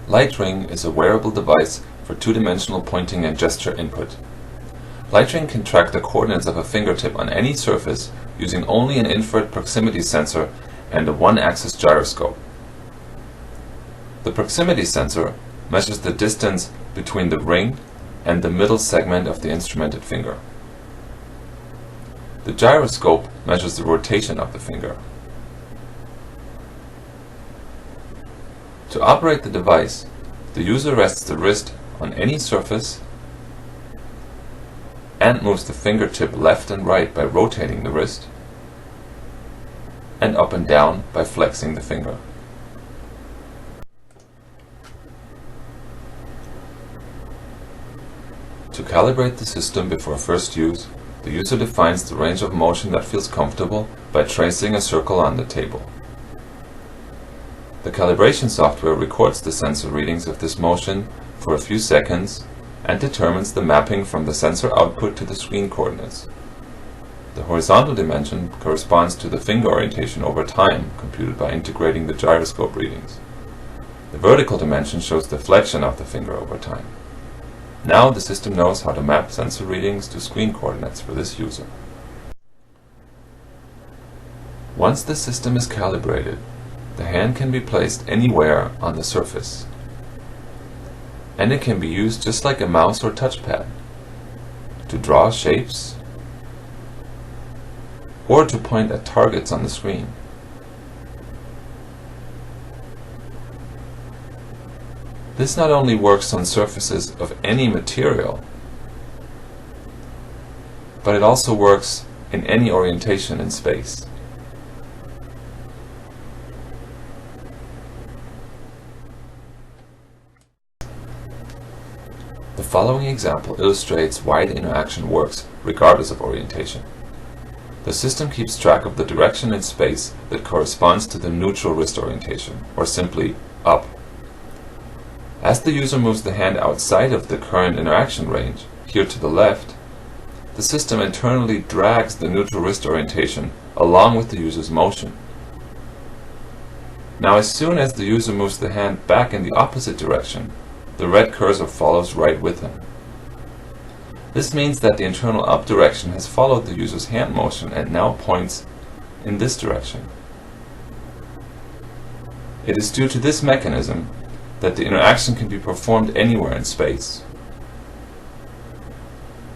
LightRing is a wearable device for two-dimensional pointing and gesture input. LightRing can track the coordinates of a fingertip on any surface using only an infrared proximity sensor and a one-axis gyroscope. The proximity sensor measures the distance between the ring and the middle segment of the instrumented finger. The gyroscope measures the rotation of the finger. To operate the device, the user rests the wrist on any surface and moves the fingertip left and right by rotating the wrist, and up and down by flexing the finger. To calibrate the system before first use, the user defines the range of motion that feels comfortable by tracing a circle on the table. The calibration software records the sensor readings of this motion for a few seconds and determines the mapping from the sensor output to the screen coordinates. The horizontal dimension corresponds to the finger orientation over time, computed by integrating the gyroscope readings. The vertical dimension shows the flexion of the finger over time. Now the system knows how to map sensor readings to screen coordinates for this user. Once the system is calibrated, the hand can be placed anywhere on the surface, and it can be used just like a mouse or touchpad to draw shapes or to point at targets on the screen. This not only works on surfaces of any material, but it also works in any orientation in space. The following example illustrates why the interaction works regardless of orientation. The system keeps track of the direction in space that corresponds to the neutral wrist orientation, or simply up. As the user moves the hand outside of the current interaction range, here to the left, the system internally drags the neutral wrist orientation along with the user's motion. Now, as soon as the user moves the hand back in the opposite direction, the red cursor follows right with him. This means that the internal up direction has followed the user's hand motion and now points in this direction. It is due to this mechanism that the interaction can be performed anywhere in space.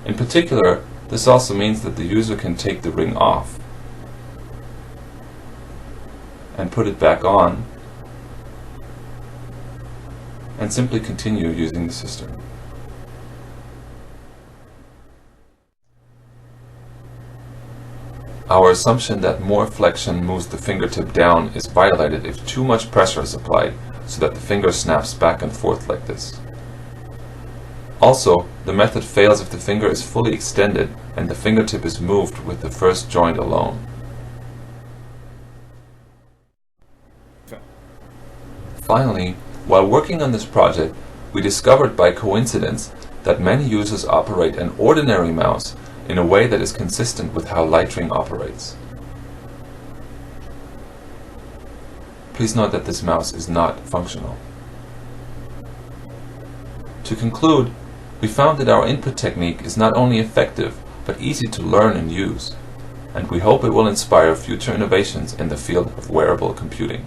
In particular, this also means that the user can take the ring off and put it back on and simply continue using the system. Our assumption that more flexion moves the fingertip down is violated if too much pressure is applied, so that the finger snaps back and forth like this. Also, the method fails if the finger is fully extended and the fingertip is moved with the first joint alone. Finally, while working on this project, we discovered by coincidence that many users operate an ordinary mouse in a way that is consistent with how LightRing operates. Please note that this mouse is not functional. To conclude, we found that our input technique is not only effective, but easy to learn and use, and we hope it will inspire future innovations in the field of wearable computing.